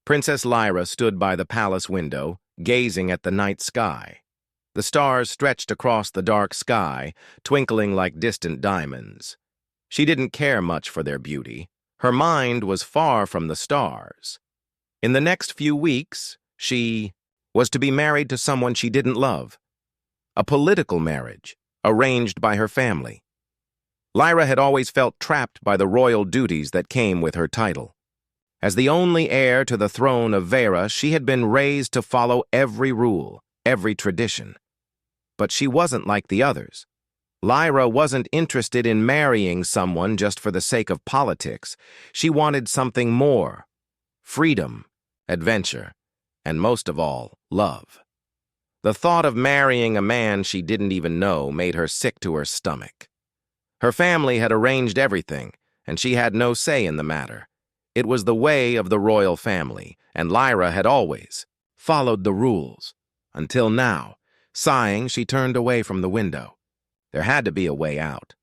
Princess Lyra stood by the palace window, gazing at the night sky. The stars stretched across the dark sky, twinkling like distant diamonds. She didn't care much for their beauty. Her mind was far from the stars. In the next few weeks, she was to be married to someone she didn't love. A political marriage, arranged by her family. Lyra had always felt trapped by the royal duties that came with her title. As the only heir to the throne of Vera, she had been raised to follow every rule, every tradition. But she wasn't like the others. Lyra wasn't interested in marrying someone just for the sake of politics. She wanted something more: freedom, adventure, and most of all, love. The thought of marrying a man she didn't even know made her sick to her stomach. Her family had arranged everything, and she had no say in the matter. It was the way of the royal family, and Lyra had always followed the rules. Until now, sighing, she turned away from the window. There had to be a way out.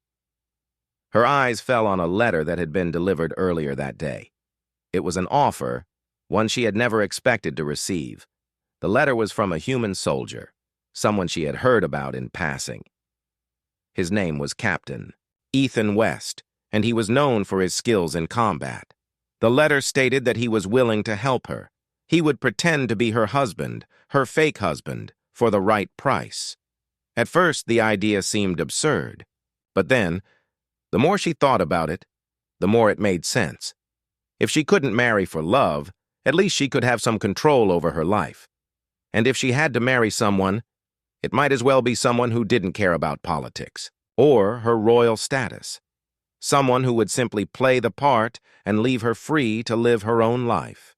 Her eyes fell on a letter that had been delivered earlier that day. It was an offer, one she had never expected to receive. The letter was from a human soldier, someone she had heard about in passing. His name was Captain Ethan West, and he was known for his skills in combat. The letter stated that he was willing to help her. He would pretend to be her husband, her fake husband, for the right price. At first, the idea seemed absurd, but then, the more she thought about it, the more it made sense. If she couldn't marry for love, at least she could have some control over her life. And if she had to marry someone, it might as well be someone who didn't care about politics or her royal status. Someone who would simply play the part and leave her free to live her own life.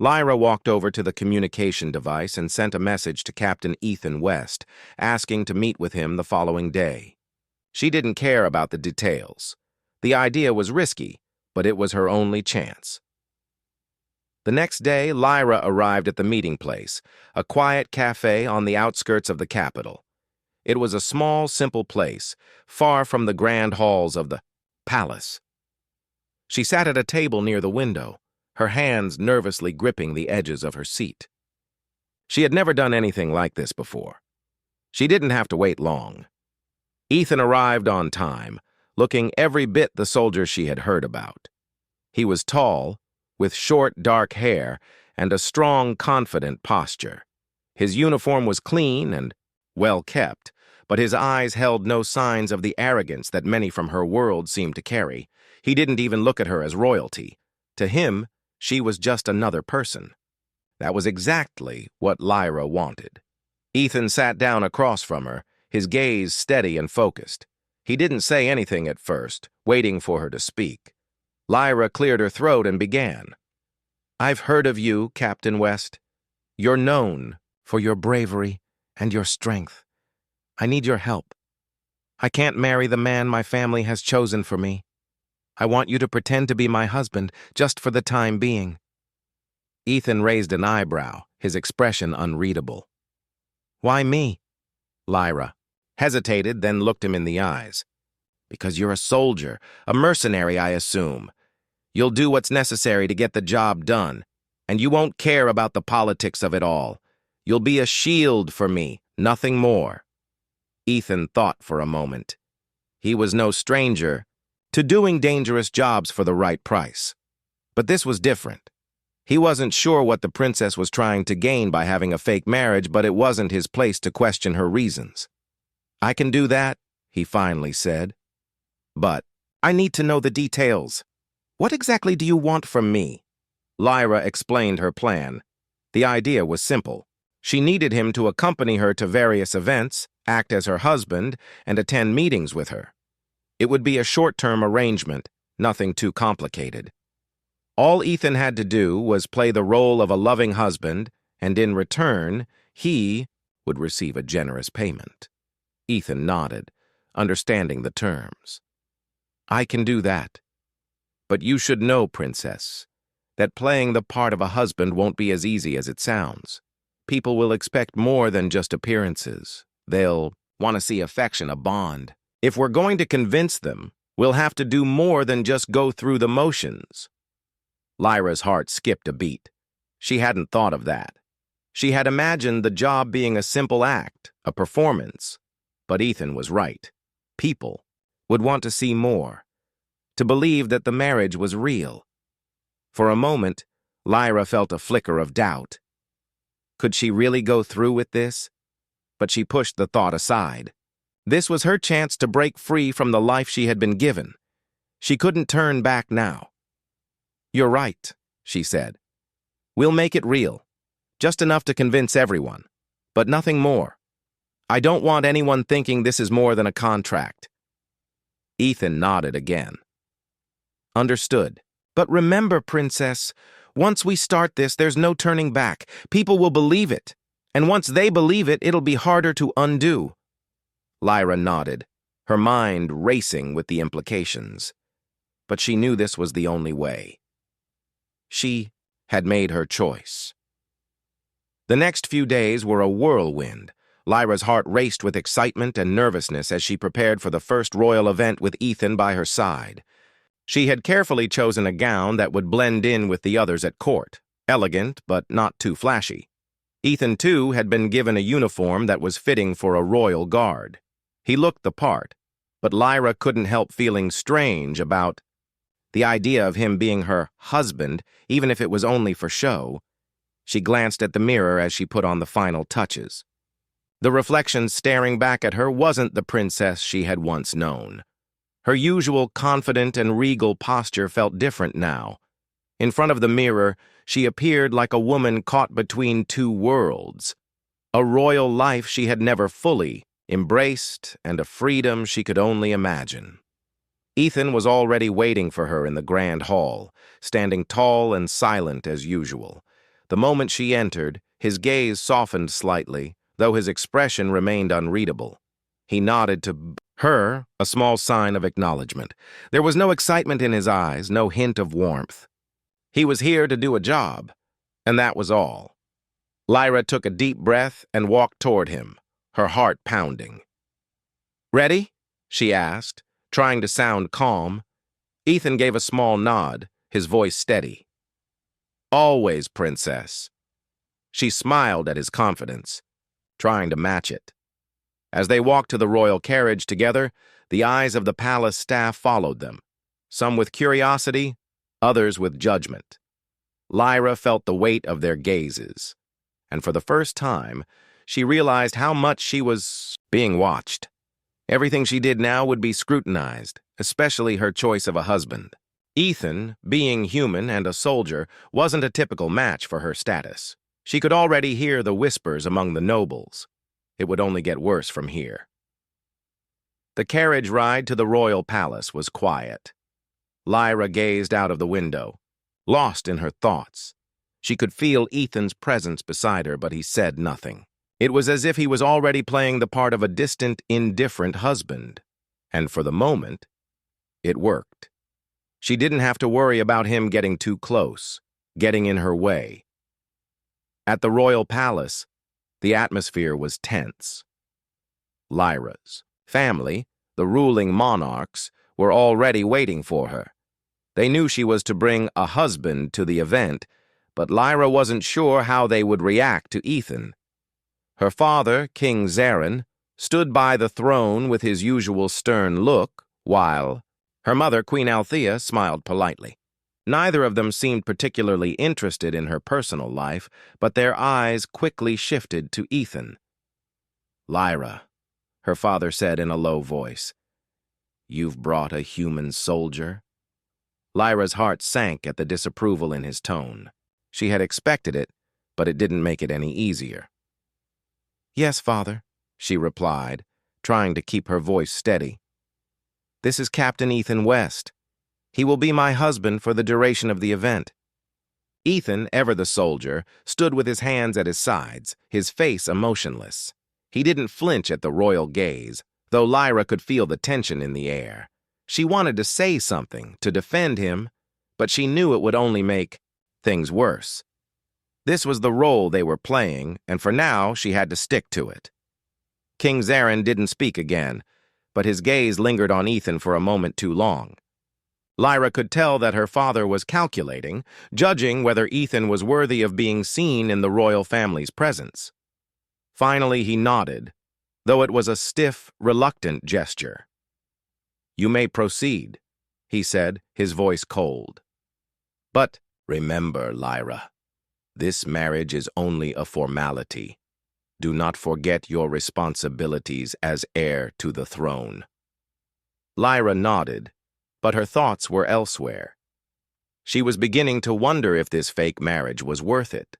Lyra walked over to the communication device and sent a message to Captain Ethan West, asking to meet with him the following day. She didn't care about the details. The idea was risky, but it was her only chance. The next day, Lyra arrived at the meeting place, a quiet cafe on the outskirts of the capital. It was a small, simple place, far from the grand halls of the palace. She sat at a table near the window, her hands nervously gripping the edges of her seat. She had never done anything like this before. She didn't have to wait long. Ethan arrived on time, looking every bit the soldier she had heard about. He was tall, with short, dark hair and a strong, confident posture. His uniform was clean and well kept, but his eyes held no signs of the arrogance that many from her world seemed to carry. He didn't even look at her as royalty. To him, she was just another person. That was exactly what Lyra wanted. Ethan sat down across from her, his gaze steady and focused. He didn't say anything at first, waiting for her to speak. Lyra cleared her throat and began. "I've heard of you, Captain West. You're known for your bravery and your strength. I need your help. I can't marry the man my family has chosen for me. I want you to pretend to be my husband just for the time being." Ethan raised an eyebrow, his expression unreadable. "Why me?" Lyra hesitated, then looked him in the eyes. "Because you're a soldier, a mercenary, I assume. You'll do what's necessary to get the job done, and you won't care about the politics of it all. You'll be a shield for me, nothing more." Ethan thought for a moment. He was no stranger to doing dangerous jobs for the right price. But this was different. He wasn't sure what the princess was trying to gain by having a fake marriage, but it wasn't his place to question her reasons. "I can do that," he finally said. "But I need to know the details. What exactly do you want from me?" Lyra explained her plan. The idea was simple. She needed him to accompany her to various events, act as her husband, and attend meetings with her. It would be a short-term arrangement, nothing too complicated. All Ethan had to do was play the role of a loving husband, and in return, he would receive a generous payment. Ethan nodded, understanding the terms. "I can do that. But you should know, Princess, that playing the part of a husband won't be as easy as it sounds. People will expect more than just appearances. They'll want to see affection, a bond. If we're going to convince them, we'll have to do more than just go through the motions." Lyra's heart skipped a beat. She hadn't thought of that. She had imagined the job being a simple act, a performance. But Ethan was right. People would want to see more, to believe that the marriage was real. For a moment, Lyra felt a flicker of doubt. Could she really go through with this? But she pushed the thought aside. This was her chance to break free from the life she had been given. She couldn't turn back now. "You're right," she said. "We'll make it real. Just enough to convince everyone. But nothing more. I don't want anyone thinking this is more than a contract." Ethan nodded again. "Understood. But remember, Princess, once we start this, there's no turning back. People will believe it. And once they believe it, it'll be harder to undo." Lyra nodded, her mind racing with the implications. But she knew this was the only way. She had made her choice. The next few days were a whirlwind. Lyra's heart raced with excitement and nervousness as she prepared for the first royal event with Ethan by her side. She had carefully chosen a gown that would blend in with the others at court, elegant but not too flashy. Ethan, too, had been given a uniform that was fitting for a royal guard. He looked the part, but Lyra couldn't help feeling strange about the idea of him being her husband, even if it was only for show. She glanced at the mirror as she put on the final touches. The reflection staring back at her wasn't the princess she had once known. Her usual confident and regal posture felt different now. In front of the mirror, she appeared like a woman caught between two worlds. A royal life she had never fully embraced, and a freedom she could only imagine. Ethan was already waiting for her in the grand hall, standing tall and silent as usual. The moment she entered, his gaze softened slightly, though his expression remained unreadable. He nodded to her, a small sign of acknowledgement. There was no excitement in his eyes, no hint of warmth. He was here to do a job, and that was all. Lyra took a deep breath and walked toward him, her heart pounding. "Ready?" she asked, trying to sound calm. Ethan gave a small nod, his voice steady. "Always, Princess." She smiled at his confidence, trying to match it. As they walked to the royal carriage together, the eyes of the palace staff followed them, some with curiosity, others with judgment. Lyra felt the weight of their gazes, and for the first time, she realized how much she was being watched. Everything she did now would be scrutinized, especially her choice of a husband. Ethan, being human and a soldier, wasn't a typical match for her status. She could already hear the whispers among the nobles. It would only get worse from here. The carriage ride to the royal palace was quiet. Lyra gazed out of the window, lost in her thoughts. She could feel Ethan's presence beside her, but he said nothing. It was as if he was already playing the part of a distant, indifferent husband. And for the moment, it worked. She didn't have to worry about him getting too close, getting in her way. At the royal palace, the atmosphere was tense. Lyra's family, the ruling monarchs, were already waiting for her. They knew she was to bring a husband to the event, but Lyra wasn't sure how they would react to Ethan. Her father, King Zarin, stood by the throne with his usual stern look, while her mother, Queen Althea, smiled politely. Neither of them seemed particularly interested in her personal life, but their eyes quickly shifted to Ethan. "Lyra," her father said in a low voice, "you've brought a human soldier?" Lyra's heart sank at the disapproval in his tone. She had expected it, but it didn't make it any easier. "Yes, father," she replied, trying to keep her voice steady. "This is Captain Ethan West. He will be my husband for the duration of the event." Ethan, ever the soldier, stood with his hands at his sides, his face emotionless. He didn't flinch at the royal gaze, though Lyra could feel the tension in the air. She wanted to say something, to defend him, but she knew it would only make things worse. This was the role they were playing, and for now she had to stick to it. King Zarin didn't speak again, but his gaze lingered on Ethan for a moment too long. Lyra could tell that her father was calculating, judging whether Ethan was worthy of being seen in the royal family's presence. Finally, he nodded, though it was a stiff, reluctant gesture. "You may proceed," he said, his voice cold. "But remember, Lyra, this marriage is only a formality. Do not forget your responsibilities as heir to the throne." Lyra nodded, but her thoughts were elsewhere. She was beginning to wonder if this fake marriage was worth it.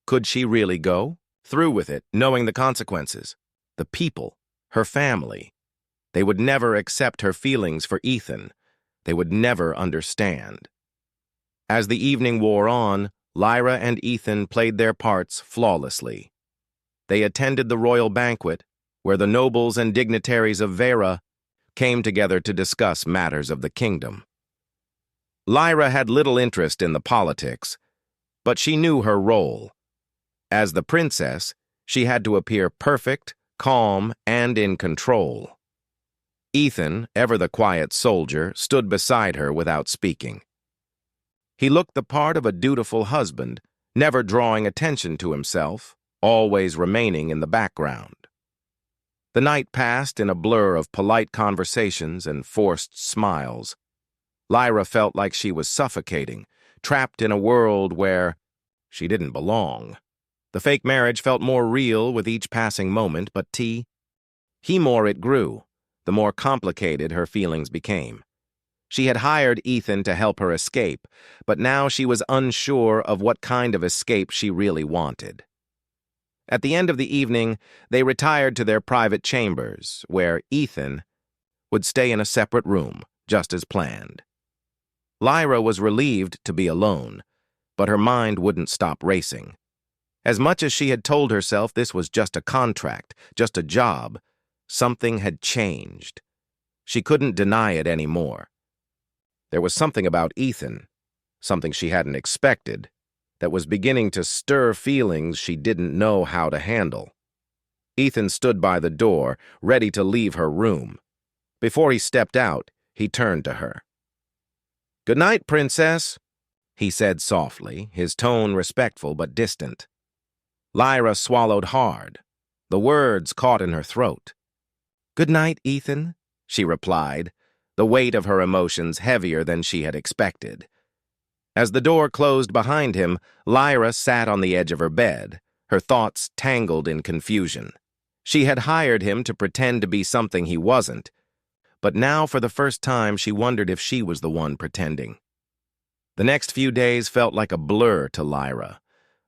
Could she really go through with it, knowing the consequences? The people, her family. They would never accept her feelings for Ethan. They would never understand. As the evening wore on, Lyra and Ethan played their parts flawlessly. They attended the royal banquet, where the nobles and dignitaries of Vera came together to discuss matters of the kingdom. Lyra had little interest in the politics, but she knew her role. As the princess, she had to appear perfect, calm, and in control. Ethan, ever the quiet soldier, stood beside her without speaking. He looked the part of a dutiful husband, never drawing attention to himself, always remaining in the background. The night passed in a blur of polite conversations and forced smiles. Lyra felt like she was suffocating, trapped in a world where she didn't belong. The fake marriage felt more real with each passing moment, but the more it grew, the more complicated her feelings became. She had hired Ethan to help her escape, but now she was unsure of what kind of escape she really wanted. At the end of the evening, they retired to their private chambers, where Ethan would stay in a separate room, just as planned. Lyra was relieved to be alone, but her mind wouldn't stop racing. As much as she had told herself this was just a contract, just a job, something had changed. She couldn't deny it anymore. There was something about Ethan, something she hadn't expected, that was beginning to stir feelings she didn't know how to handle. Ethan stood by the door, ready to leave her room. Before he stepped out, he turned to her. "Good night, Princess," he said softly, his tone respectful but distant. Lyra swallowed hard. The words caught in her throat. "Good night, Ethan," she replied, the weight of her emotions heavier than she had expected. As the door closed behind him, Lyra sat on the edge of her bed, her thoughts tangled in confusion. She had hired him to pretend to be something he wasn't, but now for the first time she wondered if she was the one pretending. The next few days felt like a blur to Lyra.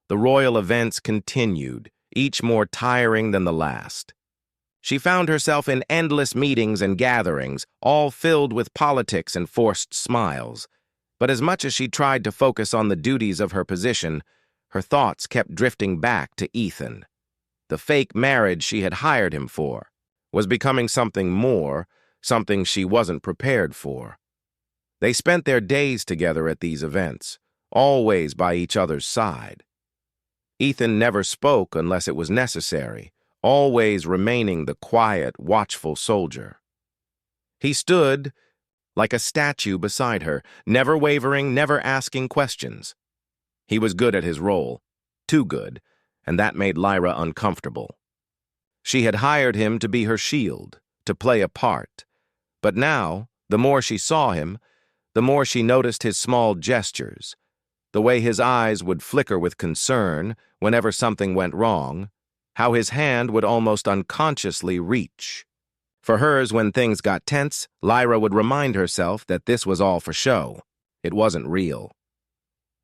The royal events continued, each more tiring than the last. She found herself in endless meetings and gatherings, all filled with politics and forced smiles. But as much as she tried to focus on the duties of her position, her thoughts kept drifting back to Ethan. The fake marriage she had hired him for was becoming something more, something she wasn't prepared for. They spent their days together at these events, always by each other's side. Ethan never spoke unless it was necessary, always remaining the quiet, watchful soldier. He stood like a statue beside her, never wavering, never asking questions. He was good at his role, too good, and that made Lyra uncomfortable. She had hired him to be her shield, to play a part. But now, the more she saw him, the more she noticed his small gestures, the way his eyes would flicker with concern whenever something went wrong, how his hand would almost unconsciously reach. For hers, when things got tense, Lyra would remind herself that this was all for show. It wasn't real.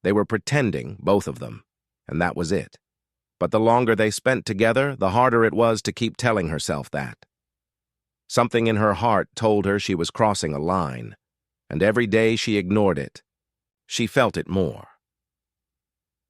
They were pretending, both of them, and that was it. But the longer they spent together, the harder it was to keep telling herself that. Something in her heart told her she was crossing a line, and every day she ignored it. She felt it more.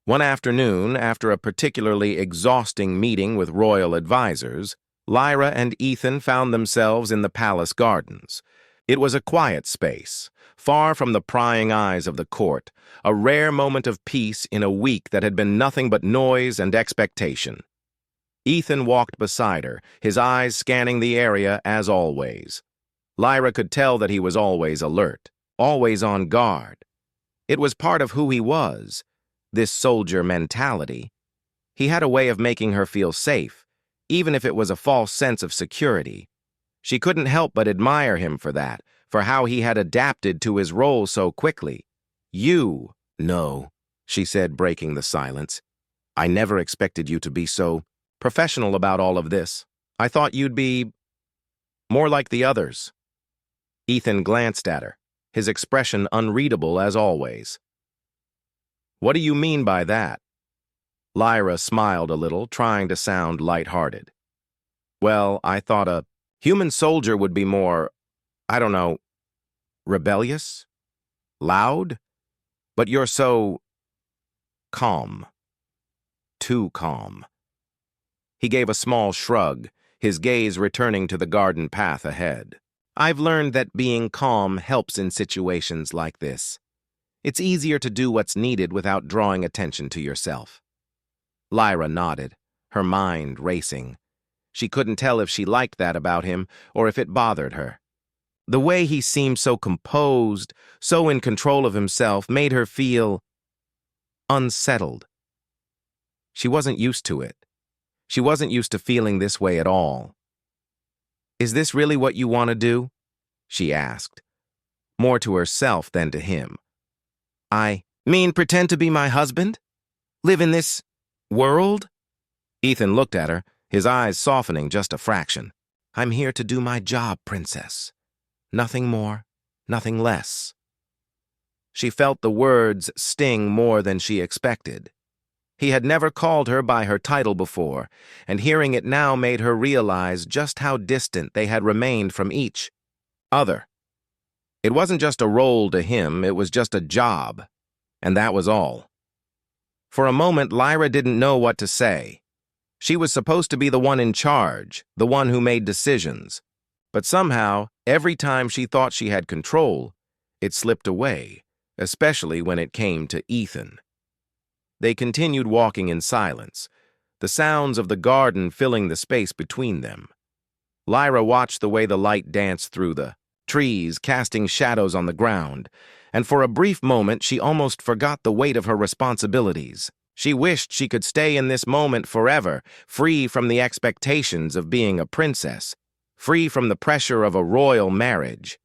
One afternoon, after a particularly exhausting meeting with royal advisors, Lyra and Ethan found themselves in the palace gardens. It was a quiet space, far from the prying eyes of the court, a rare moment of peace in a week that had been nothing but noise and expectation. Ethan walked beside her, his eyes scanning the area as always. Lyra could tell that he was always alert, always on guard. It was part of who he was, this soldier mentality. He had a way of making her feel safe, even if it was a false sense of security. She couldn't help but admire him for that, for how he had adapted to his role so quickly. No, she said, breaking the silence. I never expected you to be so professional about all of this. I thought you'd be more like the others. Ethan glanced at her, his expression unreadable as always. What do you mean by that? Lyra smiled a little, trying to sound light-hearted. Well, I thought a human soldier would be more, I don't know, rebellious? Loud? But you're so calm. Too calm. He gave a small shrug, his gaze returning to the garden path ahead. I've learned that being calm helps in situations like this. It's easier to do what's needed without drawing attention to yourself. Lyra nodded, her mind racing. She couldn't tell if she liked that about him or if it bothered her. The way he seemed so composed, so in control of himself, made her feel unsettled. She wasn't used to it. She wasn't used to feeling this way at all. Is this really what you want to do? She asked, more to herself than to him. I mean pretend to be my husband? Live in this world? Ethan looked at her, his eyes softening just a fraction. I'm here to do my job, princess. Nothing more, nothing less. She felt the words sting more than she expected. He had never called her by her title before, and hearing it now made her realize just how distant they had remained from each other. It wasn't just a role to him, it was just a job, and that was all. For a moment, Lyra didn't know what to say. She was supposed to be the one in charge, the one who made decisions. But somehow, every time she thought she had control, it slipped away, especially when it came to Ethan. They continued walking in silence, the sounds of the garden filling the space between them. Lyra watched the way the light danced through the trees, casting shadows on the ground, and for a brief moment she almost forgot the weight of her responsibilities. She wished she could stay in this moment forever, free from the expectations of being a princess, free from the pressure of a royal marriage.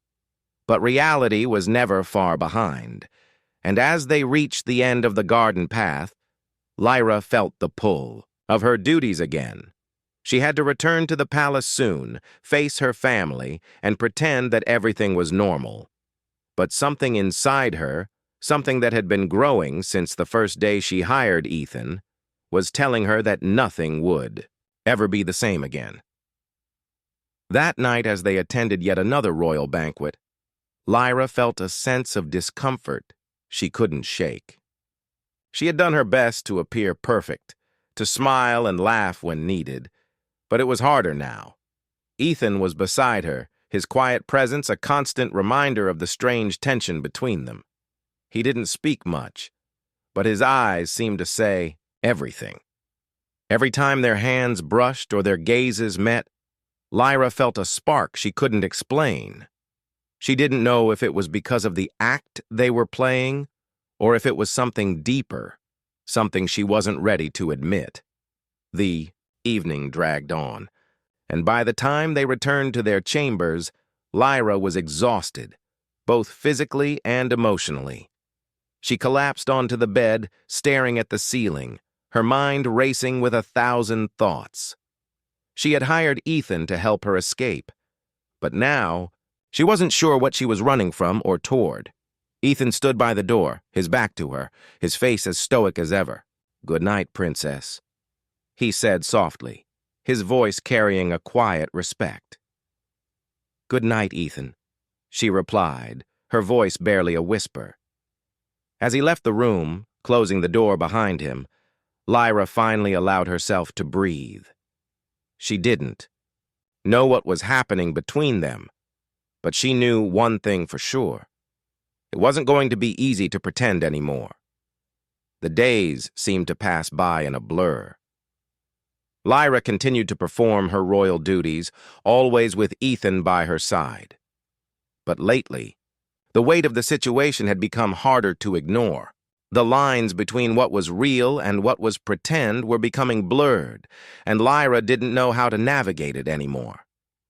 But reality was never far behind, and as they reached the end of the garden path, Lyra felt the pull of her duties again. She had to return to the palace soon, face her family, and pretend that everything was normal. But something inside her, something that had been growing since the first day she hired Ethan, was telling her that nothing would ever be the same again. That night, as they attended yet another royal banquet, Lyra felt a sense of discomfort she couldn't shake. She had done her best to appear perfect, to smile and laugh when needed, but it was harder now. Ethan was beside her, his quiet presence a constant reminder of the strange tension between them. He didn't speak much, but his eyes seemed to say everything. Every time their hands brushed or their gazes met, Lyra felt a spark she couldn't explain. She didn't know if it was because of the act they were playing, or if it was something deeper, something she wasn't ready to admit. The evening dragged on, and by the time they returned to their chambers, Lyra was exhausted, both physically and emotionally. She collapsed onto the bed, staring at the ceiling, her mind racing with 1,000 thoughts. She had hired Ethan to help her escape, but now she wasn't sure what she was running from or toward. Ethan stood by the door, his back to her, his face as stoic as ever. "Good night, princess," he said softly, his voice carrying a quiet respect. "Good night, Ethan," she replied, her voice barely a whisper. As he left the room, closing the door behind him, Lyra finally allowed herself to breathe. She didn't know what was happening between them, but she knew one thing for sure. It wasn't going to be easy to pretend anymore. The days seemed to pass by in a blur. Lyra continued to perform her royal duties, always with Ethan by her side. But lately, The weight of the situation had become harder to ignore. The lines between what was real and what was pretend were becoming blurred, and Lyra didn't know how to navigate it anymore.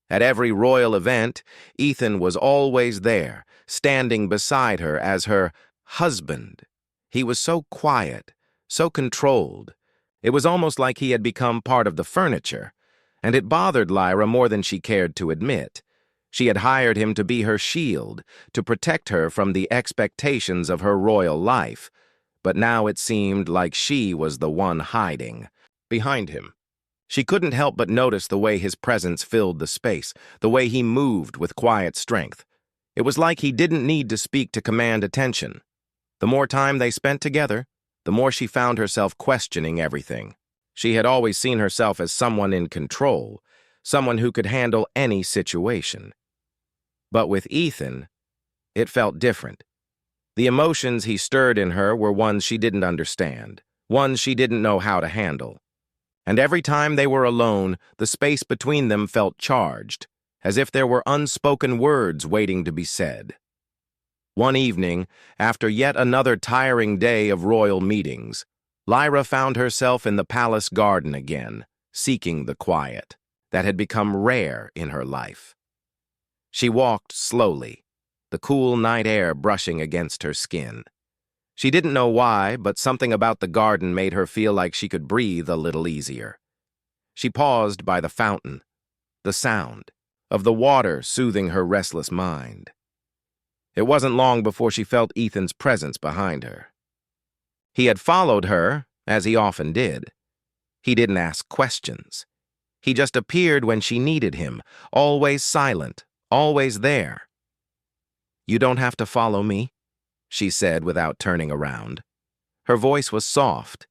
At every royal event, Ethan was always there, standing beside her as her husband. He was so quiet, so controlled. It was almost like he had become part of the furniture, and it bothered Lyra more than she cared to admit. She had hired him to be her shield, to protect her from the expectations of her royal life, but now it seemed like she was the one hiding behind him. She couldn't help but notice the way his presence filled the space, the way he moved with quiet strength. It was like he didn't need to speak to command attention. The more time they spent together, the more she found herself questioning everything. She had always seen herself as someone in control, someone who could handle any situation. But with Ethan, it felt different. The emotions he stirred in her were ones she didn't understand, ones she didn't know how to handle. And every time they were alone, the space between them felt charged, as if there were unspoken words waiting to be said. One evening, after yet another tiring day of royal meetings, Lyra found herself in the palace garden again, seeking the quiet that had become rare in her life. She walked slowly, the cool night air brushing against her skin. She didn't know why, but something about the garden made her feel like she could breathe a little easier. She paused by the fountain, the sound of the water soothing her restless mind. It wasn't long before she felt Ethan's presence behind her. He had followed her, as he often did. He didn't ask questions. He just appeared when she needed him, always silent, always there. "You don't have to follow me," she said without turning around. Her voice was soft,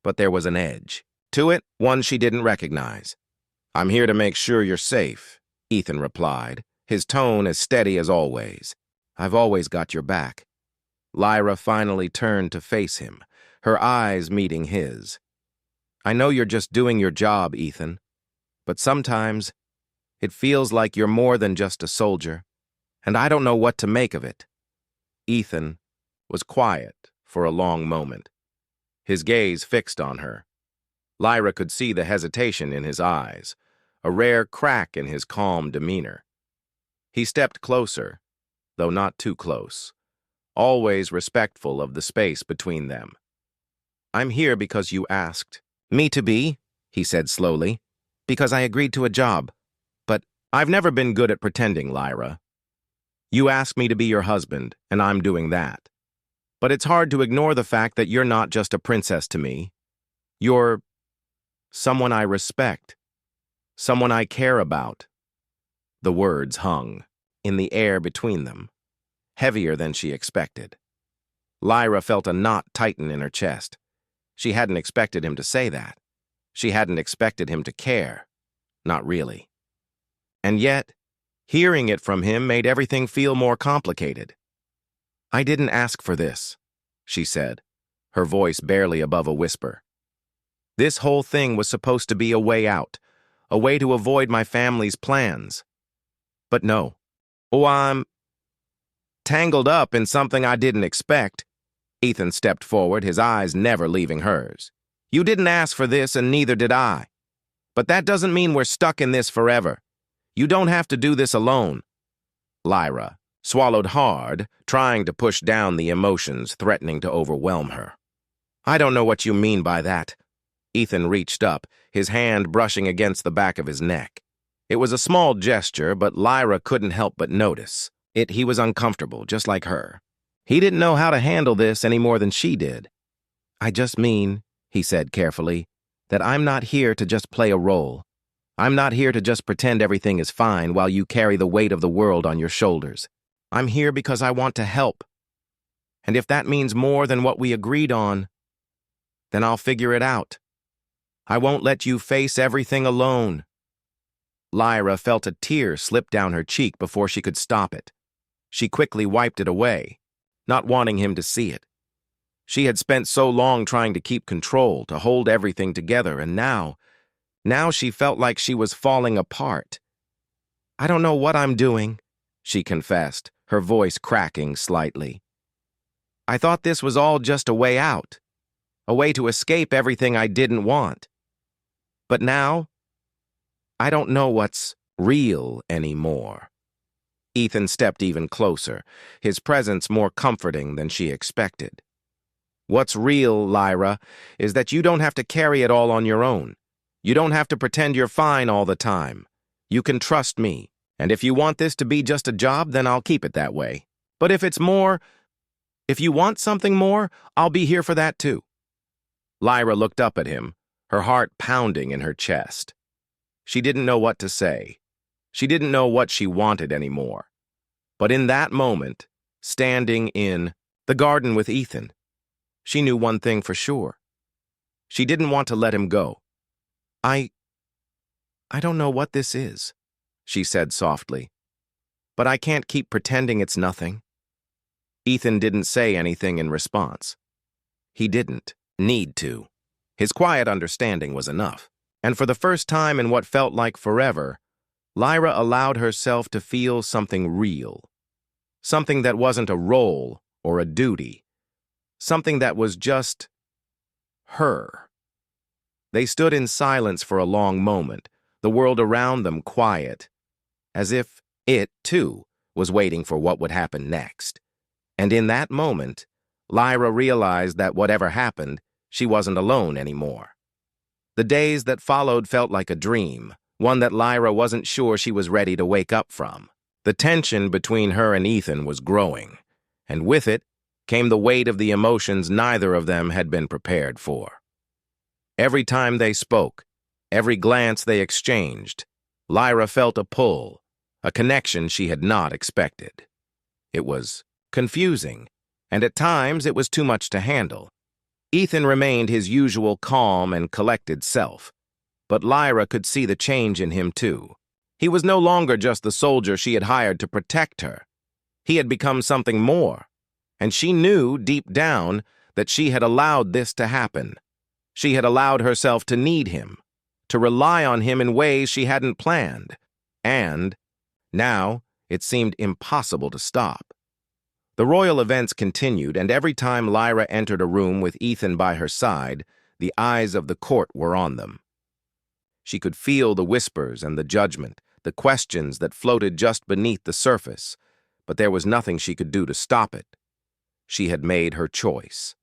but there was an edge to it, one she didn't recognize. "I'm here to make sure you're safe," Ethan replied, his tone as steady as always. "I've always got your back." Lyra finally turned to face him, her eyes meeting his. "I know you're just doing your job, Ethan, but sometimes it feels like you're more than just a soldier, and I don't know what to make of it." Ethan was quiet for a long moment, his gaze fixed on her. Lyra could see the hesitation in his eyes, a rare crack in his calm demeanor. He stepped closer, though not too close, always respectful of the space between them. "I'm here because you asked me to be," he said slowly, "because I agreed to a job. But I've never been good at pretending, Lyra. You asked me to be your husband, and I'm doing that. But it's hard to ignore the fact that you're not just a princess to me. You're someone I respect, someone I care about." The words hung in the air between them, heavier than she expected. Lyra felt a knot tighten in her chest. She hadn't expected him to say that. She hadn't expected him to care. Not really. And yet, hearing it from him made everything feel more complicated. "I didn't ask for this," she said, her voice barely above a whisper. "This whole thing was supposed to be a way out, a way to avoid my family's plans. But no. Oh, I'm tangled up in something I didn't expect." Ethan stepped forward, his eyes never leaving hers. "You didn't ask for this, and neither did I. But that doesn't mean we're stuck in this forever. You don't have to do this alone." Lyra swallowed hard, trying to push down the emotions threatening to overwhelm her. "I don't know what you mean by that." Ethan reached up, his hand brushing against the back of his neck. It was a small gesture, but Lyra couldn't help but notice. He was uncomfortable, just like her. He didn't know how to handle this any more than she did. "I just mean," he said carefully, "that I'm not here to just play a role. I'm not here to just pretend everything is fine while you carry the weight of the world on your shoulders. I'm here because I want to help. And if that means more than what we agreed on, then I'll figure it out. I won't let you face everything alone." Lyra felt a tear slip down her cheek before she could stop it. She quickly wiped it away, not wanting him to see it. She had spent so long trying to keep control, to hold everything together, and now she felt like she was falling apart. "I don't know what I'm doing," she confessed, her voice cracking slightly. "I thought this was all just a way out, a way to escape everything I didn't want. But now, I don't know what's real anymore." Ethan stepped even closer, his presence more comforting than she expected. "What's real, Lyra, is that you don't have to carry it all on your own. You don't have to pretend you're fine all the time. You can trust me, and if you want this to be just a job, then I'll keep it that way. But if you want something more, I'll be here for that too." Lyra looked up at him, her heart pounding in her chest. She didn't know what to say. She didn't know what she wanted anymore. But in that moment, standing in the garden with Ethan, she knew one thing for sure. She didn't want to let him go. I don't know what this is," she said softly. "But I can't keep pretending it's nothing." Ethan didn't say anything in response. He didn't need to. His quiet understanding was enough. And for the first time in what felt like forever, Lyra allowed herself to feel something real. Something that wasn't a role or a duty. Something that was just her. They stood in silence for a long moment, the world around them quiet, as if it, too, was waiting for what would happen next. And in that moment, Lyra realized that whatever happened, she wasn't alone anymore. The days that followed felt like a dream, one that Lyra wasn't sure she was ready to wake up from. The tension between her and Ethan was growing, and with it came the weight of the emotions neither of them had been prepared for. Every time they spoke, every glance they exchanged, Lyra felt a pull, a connection she had not expected. It was confusing, and at times it was too much to handle. Ethan remained his usual calm and collected self, but Lyra could see the change in him too. He was no longer just the soldier she had hired to protect her. He had become something more, and she knew deep down that she had allowed this to happen. She had allowed herself to need him, to rely on him in ways she hadn't planned, and now it seemed impossible to stop. The royal events continued, and every time Lyra entered a room with Ethan by her side, the eyes of the court were on them. She could feel the whispers and the judgment, the questions that floated just beneath the surface, but there was nothing she could do to stop it. She had made her choice.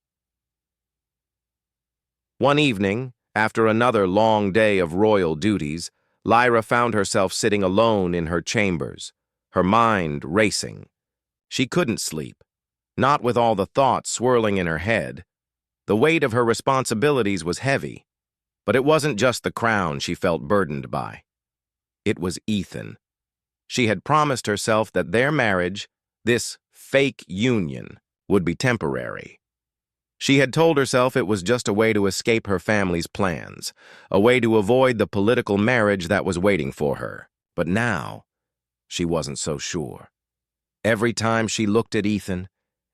One evening, after another long day of royal duties, Lyra found herself sitting alone in her chambers, her mind racing. She couldn't sleep, not with all the thoughts swirling in her head. The weight of her responsibilities was heavy, but it wasn't just the crown she felt burdened by. It was Ethan. She had promised herself that their marriage, this fake union, would be temporary. She had told herself it was just a way to escape her family's plans, a way to avoid the political marriage that was waiting for her. But now, she wasn't so sure. Every time she looked at Ethan,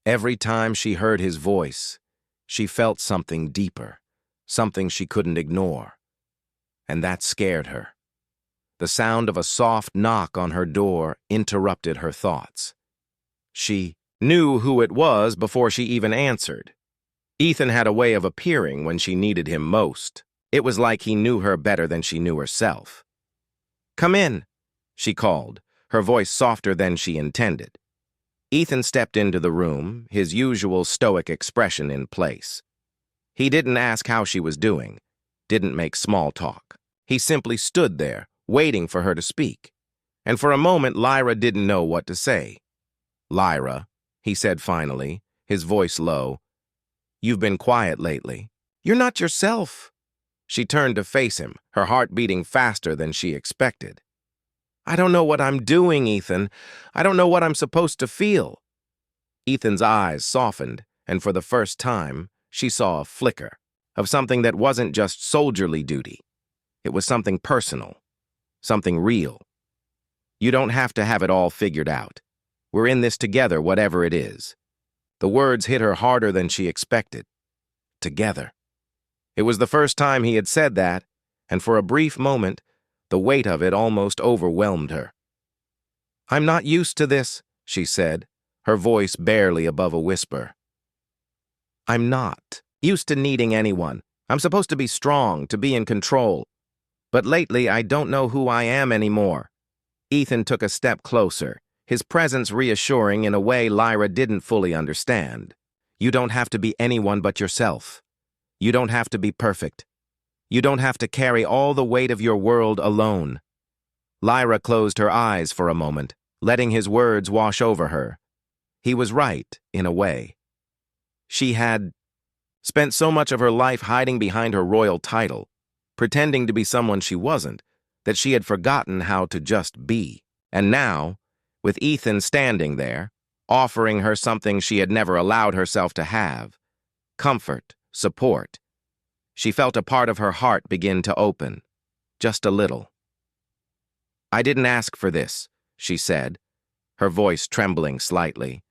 every time she heard his voice, she felt something deeper, something she couldn't ignore. And that scared her. The sound of a soft knock on her door interrupted her thoughts. She knew who it was before she even answered. Ethan had a way of appearing when she needed him most. It was like he knew her better than she knew herself. "Come in," she called, her voice softer than she intended. Ethan stepped into the room, his usual stoic expression in place. He didn't ask how she was doing, didn't make small talk. He simply stood there, waiting for her to speak. And for a moment, Lyra didn't know what to say. "Lyra," he said finally, his voice low, "you've been quiet lately. You're not yourself." She turned to face him, her heart beating faster than she expected. "I don't know what I'm doing, Ethan. I don't know what I'm supposed to feel." Ethan's eyes softened, and for the first time, she saw a flicker of something that wasn't just soldierly duty. It was something personal, something real. "You don't have to have it all figured out. We're in this together, whatever it is." The words hit her harder than she expected. Together. It was the first time he had said that, and for a brief moment, the weight of it almost overwhelmed her. "I'm not used to this," she said, her voice barely above a whisper. I'm not used to needing anyone. I'm supposed to be strong, to be in control. But lately, I don't know who I am anymore. Ethan took a step closer, his presence reassuring in a way Lyra didn't fully understand. You don't have to be anyone but yourself. You don't have to be perfect. You don't have to carry all the weight of your world alone. Lyra closed her eyes for a moment, letting his words wash over her. He was right, in a way. She had spent so much of her life hiding behind her royal title, pretending to be someone she wasn't, that she had forgotten how to just be. And now, with Ethan standing there, offering her something she had never allowed herself to have, comfort, support, she felt a part of her heart begin to open, just a little. I didn't ask for this, she said, her voice trembling slightly.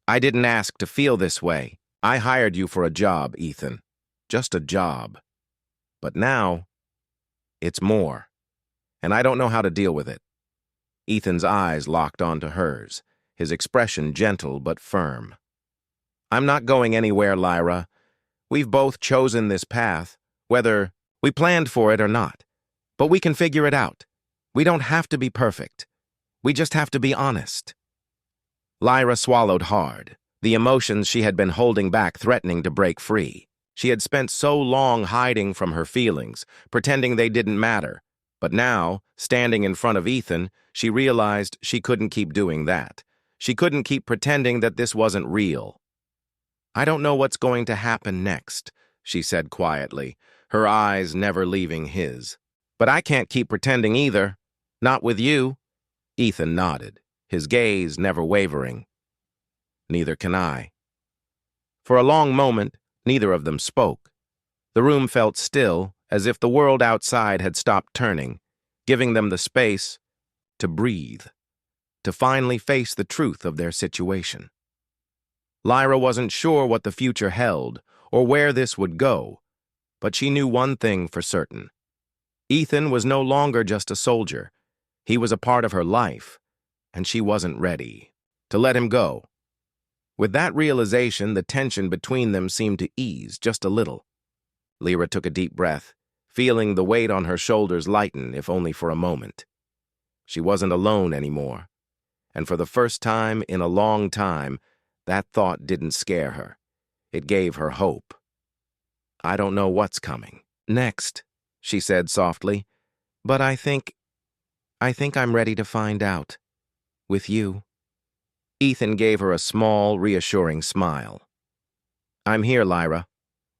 I didn't ask to feel this way. I hired you for a job, Ethan. Just a job. But now, it's more. And I don't know how to deal with it. Ethan's eyes locked onto hers, his expression gentle but firm. I'm not going anywhere, Lyra. We've both chosen this path, whether we planned for it or not. But we can figure it out. We don't have to be perfect. We just have to be honest. Lyra swallowed hard, the emotions she had been holding back threatening to break free. She had spent so long hiding from her feelings, pretending they didn't matter. But now, standing in front of Ethan, she realized she couldn't keep doing that. She couldn't keep pretending that this wasn't real. I don't know what's going to happen next, she said quietly, her eyes never leaving his. But I can't keep pretending either. Not with you. Ethan nodded, his gaze never wavering. Neither can I. For a long moment, neither of them spoke. The room felt still, as if the world outside had stopped turning, giving them the space to breathe, to finally face the truth of their situation. Lyra wasn't sure what the future held or where this would go, but she knew one thing for certain. Ethan was no longer just a soldier. He was a part of her life, and she wasn't ready to let him go. With that realization, the tension between them seemed to ease just a little. Lyra took a deep breath, feeling the weight on her shoulders lighten, if only for a moment. She wasn't alone anymore, and for the first time in a long time, that thought didn't scare her. It gave her hope. I don't know what's coming next, she said softly, but I think I'm ready to find out. With you. Ethan gave her a small, reassuring smile. I'm here, Lyra.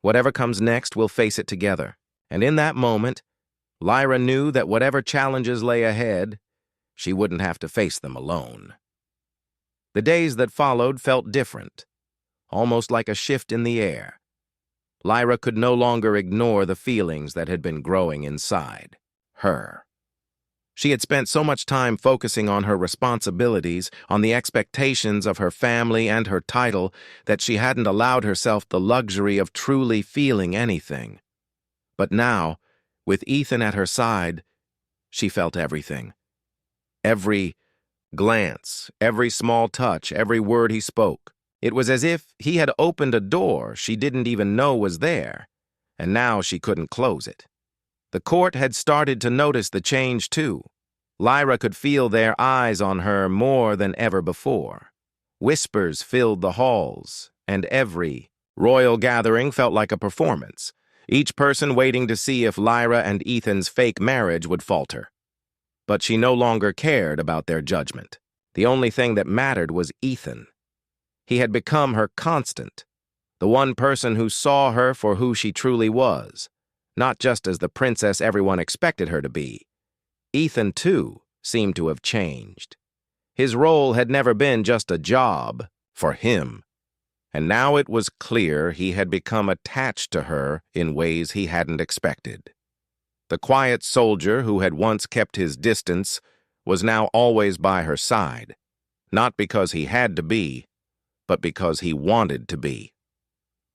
Whatever comes next, we'll face it together. And in that moment, Lyra knew that whatever challenges lay ahead, she wouldn't have to face them alone. The days that followed felt different, almost like a shift in the air. Lyra could no longer ignore the feelings that had been growing inside her. She had spent so much time focusing on her responsibilities, on the expectations of her family and her title, that she hadn't allowed herself the luxury of truly feeling anything. But now, with Ethan at her side, she felt everything. Every glance, every small touch, every word he spoke. It was as if he had opened a door she didn't even know was there, and now she couldn't close it. The court had started to notice the change too. Lyra could feel their eyes on her more than ever before. Whispers filled the halls, and every royal gathering felt like a performance, each person waiting to see if Lyra and Ethan's fake marriage would falter. But she no longer cared about their judgment. The only thing that mattered was Ethan. He had become her constant, the one person who saw her for who she truly was, not just as the princess everyone expected her to be. Ethan, too, seemed to have changed. His role had never been just a job for him, and now it was clear he had become attached to her in ways he hadn't expected. The quiet soldier who had once kept his distance was now always by her side, not because he had to be, but because he wanted to be.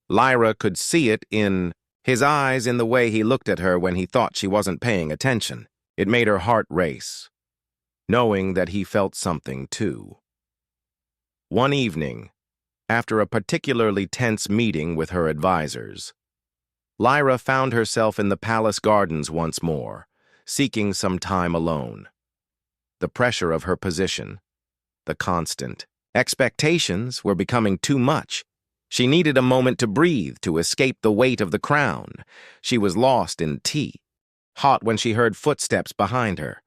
Lyra could see it in his eyes, in the way he looked at her when he thought she wasn't paying attention. It made her heart race, knowing that he felt something too. One evening, after a particularly tense meeting with her advisors, Lyra found herself in the palace gardens once more, seeking some time alone. The pressure of her position, the constant expectations were becoming too much. She needed a moment to breathe, to escape the weight of the crown. She was lost in tea, hot when she heard footsteps behind her.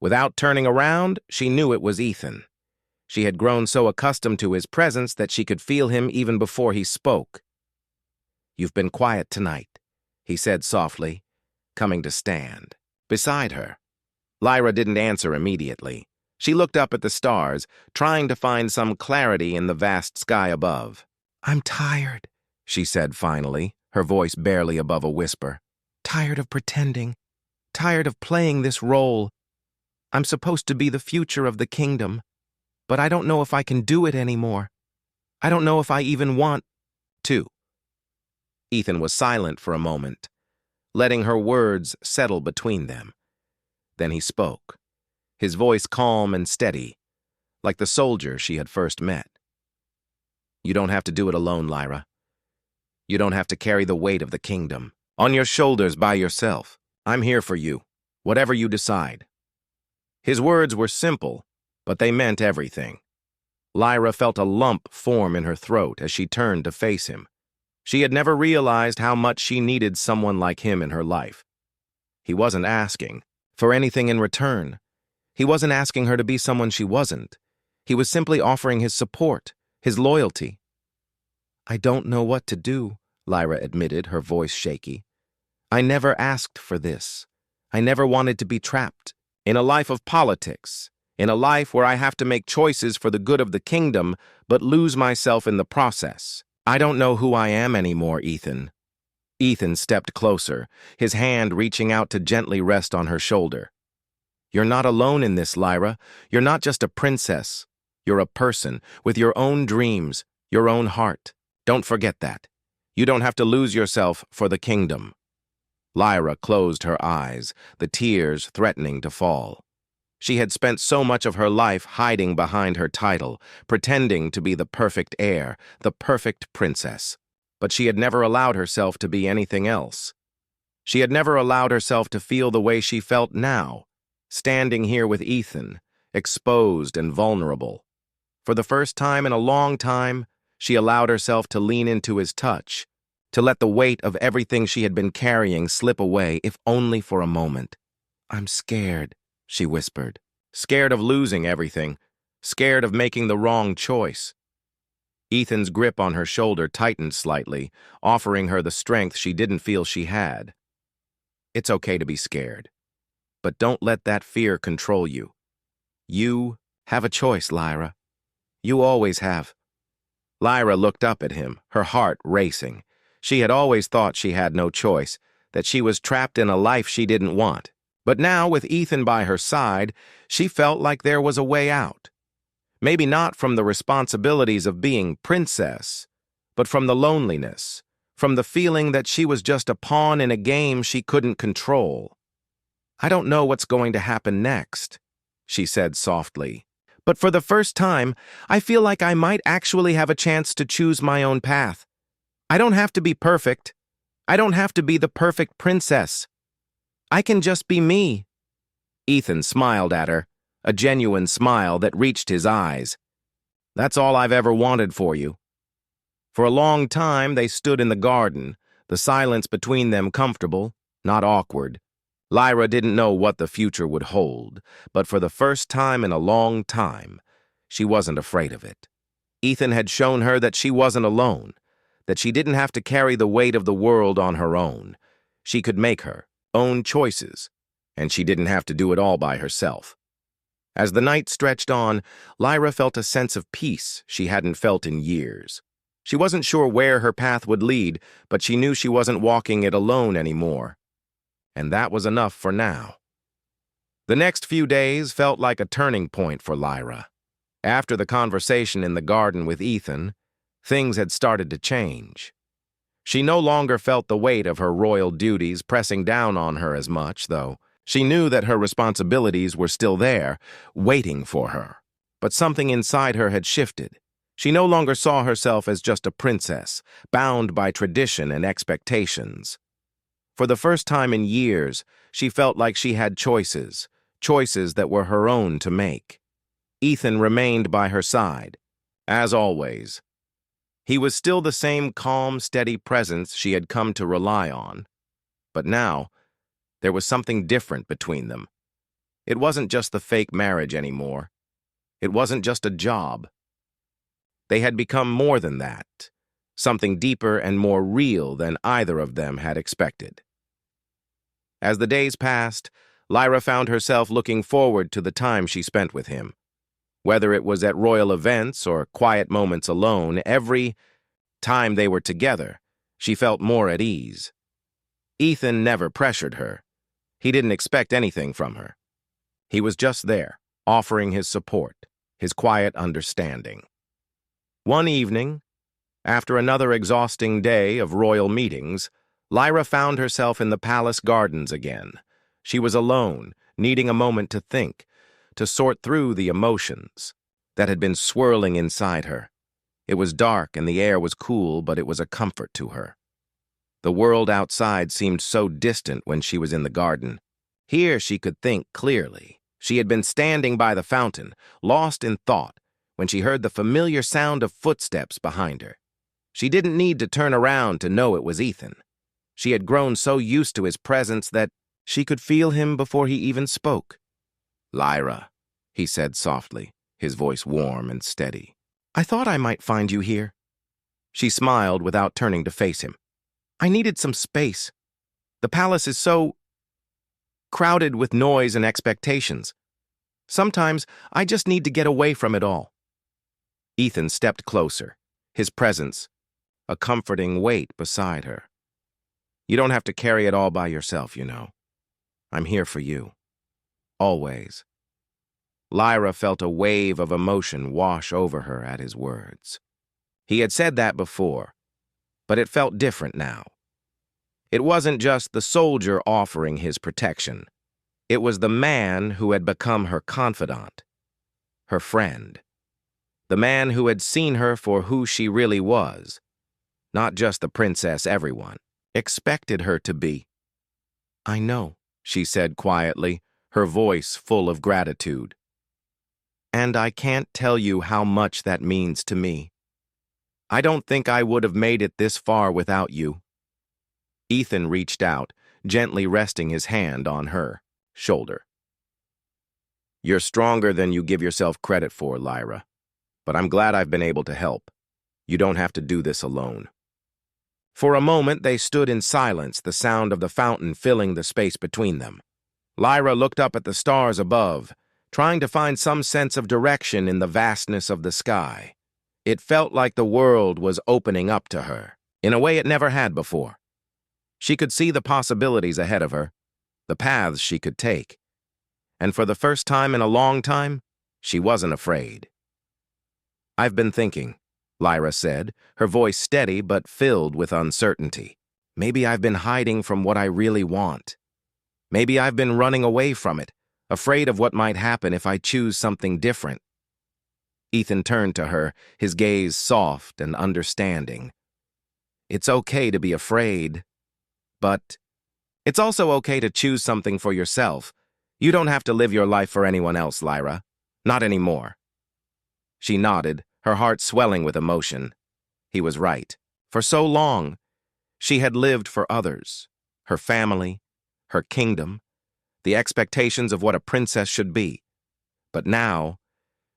Without turning around, she knew it was Ethan. She had grown so accustomed to his presence that she could feel him even before he spoke. "You've been quiet tonight," he said softly, coming to stand beside her. Lyra didn't answer immediately. She looked up at the stars, trying to find some clarity in the vast sky above. "I'm tired," she said finally, her voice barely above a whisper. "Tired of pretending. Tired of playing this role. I'm supposed to be the future of the kingdom, but I don't know if I can do it anymore. I don't know if I even want to." Ethan was silent for a moment, letting her words settle between them. Then he spoke, his voice calm and steady, like the soldier she had first met. "You don't have to do it alone, Lyra. You don't have to carry the weight of the kingdom on your shoulders by yourself. I'm here for you, whatever you decide." His words were simple, but they meant everything. Lyra felt a lump form in her throat as she turned to face him. She had never realized how much she needed someone like him in her life. He wasn't asking for anything in return. He wasn't asking her to be someone she wasn't. He was simply offering his support, his loyalty. "I don't know what to do," Lyra admitted, her voice shaky. "I never asked for this. I never wanted to be trapped in a life of politics, in a life where I have to make choices for the good of the kingdom, but lose myself in the process. I don't know who I am anymore, Ethan." Ethan stepped closer, his hand reaching out to gently rest on her shoulder. "You're not alone in this, Lyra. You're not just a princess. You're a person with your own dreams, your own heart. Don't forget that. You don't have to lose yourself for the kingdom." Lyra closed her eyes, the tears threatening to fall. She had spent so much of her life hiding behind her title, pretending to be the perfect heir, the perfect princess. But she had never allowed herself to be anything else. She had never allowed herself to feel the way she felt now, standing here with Ethan, exposed and vulnerable. For the first time in a long time, she allowed herself to lean into his touch, to let the weight of everything she had been carrying slip away, if only for a moment. "I'm scared," she whispered. Scared of losing everything, scared of making the wrong choice. Ethan's grip on her shoulder tightened slightly, offering her the strength she didn't feel she had. "It's okay to be scared, but don't let that fear control you. You have a choice, Lyra. You always have." Lyra looked up at him, her heart racing. She had always thought she had no choice, that she was trapped in a life she didn't want. But now, with Ethan by her side, she felt like there was a way out. Maybe not from the responsibilities of being princess, but from the loneliness, from the feeling that she was just a pawn in a game she couldn't control. "I don't know what's going to happen next," she said softly. "But for the first time, I feel like I might actually have a chance to choose my own path. I don't have to be perfect. I don't have to be the perfect princess. I can just be me." Ethan smiled at her, a genuine smile that reached his eyes. "That's all I've ever wanted for you." For a long time, they stood in the garden, the silence between them comfortable, not awkward. Lyra didn't know what the future would hold, but for the first time in a long time, she wasn't afraid of it. Ethan had shown her that she wasn't alone, that she didn't have to carry the weight of the world on her own. She could make her own choices, and she didn't have to do it all by herself. As the night stretched on, Lyra felt a sense of peace she hadn't felt in years. She wasn't sure where her path would lead, but she knew she wasn't walking it alone anymore. And that was enough for now. The next few days felt like a turning point for Lyra. After the conversation in the garden with Ethan, things had started to change. She no longer felt the weight of her royal duties pressing down on her as much, though. She knew that her responsibilities were still there, waiting for her. But something inside her had shifted. She no longer saw herself as just a princess, bound by tradition and expectations. For the first time in years, she felt like she had choices, choices that were her own to make. Ethan remained by her side, as always. He was still the same calm, steady presence she had come to rely on. But now, there was something different between them. It wasn't just the fake marriage anymore. It wasn't just a job. They had become more than that, something deeper and more real than either of them had expected. As the days passed, Lyra found herself looking forward to the time she spent with him. Whether it was at royal events or quiet moments alone, every time they were together, she felt more at ease. Ethan never pressured her. He didn't expect anything from her. He was just there, offering his support, his quiet understanding. One evening, after another exhausting day of royal meetings, Lyra found herself in the palace gardens again. She was alone, needing a moment to think, to sort through the emotions that had been swirling inside her. It was dark and the air was cool, but it was a comfort to her. The world outside seemed so distant when she was in the garden. Here she could think clearly. She had been standing by the fountain, lost in thought, when she heard the familiar sound of footsteps behind her. She didn't need to turn around to know it was Ethan. She had grown so used to his presence that she could feel him before he even spoke. "Lyra," he said softly, his voice warm and steady. "I thought I might find you here." She smiled without turning to face him. "I needed some space. The palace is so crowded with noise and expectations. Sometimes I just need to get away from it all." Ethan stepped closer, his presence a comforting weight beside her. "You don't have to carry it all by yourself, you know. I'm here for you. Always." Lyra felt a wave of emotion wash over her at his words. He had said that before, but it felt different now. It wasn't just the soldier offering his protection. It was the man who had become her confidant, her friend. The man who had seen her for who she really was, not just the princess everyone expected her to be. "I know," she said quietly, her voice full of gratitude. "And I can't tell you how much that means to me. I don't think I would have made it this far without you." Ethan reached out, gently resting his hand on her shoulder. "You're stronger than you give yourself credit for, Lyra. But I'm glad I've been able to help. You don't have to do this alone." For a moment, they stood in silence, the sound of the fountain filling the space between them. Lyra looked up at the stars above, trying to find some sense of direction in the vastness of the sky. It felt like the world was opening up to her, in a way it never had before. She could see the possibilities ahead of her, the paths she could take. And for the first time in a long time, she wasn't afraid. "I've been thinking," Lyra said, her voice steady but filled with uncertainty. "Maybe I've been hiding from what I really want. Maybe I've been running away from it, afraid of what might happen if I choose something different." Ethan turned to her, his gaze soft and understanding. "It's okay to be afraid, but it's also okay to choose something for yourself. You don't have to live your life for anyone else, Lyra. Not anymore." She nodded, her heart swelling with emotion. He was right. For so long, she had lived for others, her family, her kingdom, the expectations of what a princess should be. But now,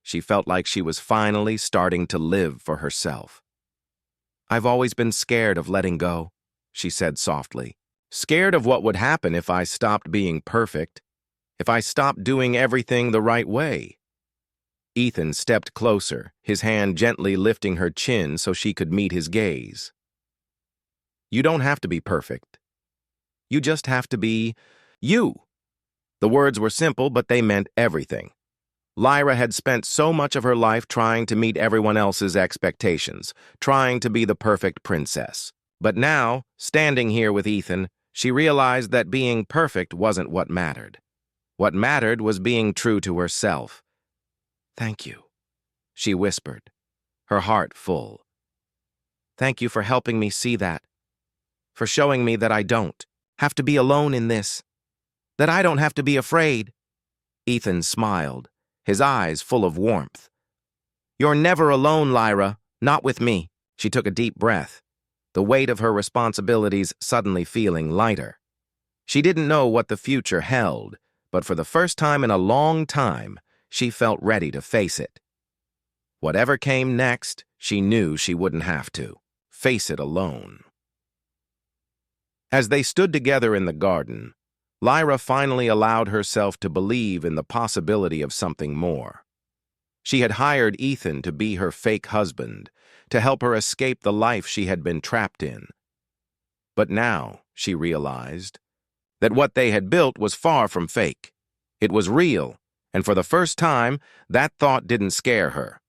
she felt like she was finally starting to live for herself. "I've always been scared of letting go," she said softly. "Scared of what would happen if I stopped being perfect, if I stopped doing everything the right way." Ethan stepped closer, his hand gently lifting her chin so she could meet his gaze. "You don't have to be perfect. You just have to be you." The words were simple, but they meant everything. Lyra had spent so much of her life trying to meet everyone else's expectations, trying to be the perfect princess. But now, standing here with Ethan, she realized that being perfect wasn't what mattered. What mattered was being true to herself. "Thank you," she whispered. her heart full. "Thank you for helping me see that, for showing me that I don't have to be alone in this, that I don't have to be afraid." Ethan smiled, his eyes full of warmth. "You're never alone, Lyra, not with me." She took a deep breath, the weight of her responsibilities suddenly feeling lighter. She didn't know what the future held, but for the first time in a long time, she felt ready to face it. Whatever came next, she knew she wouldn't have to face it alone. As they stood together in the garden, Lyra finally allowed herself to believe in the possibility of something more. She had hired Ethan to be her fake husband, to help her escape the life she had been trapped in. But now, she realized, that what they had built was far from fake. It was real, and for the first time, that thought didn't scare her.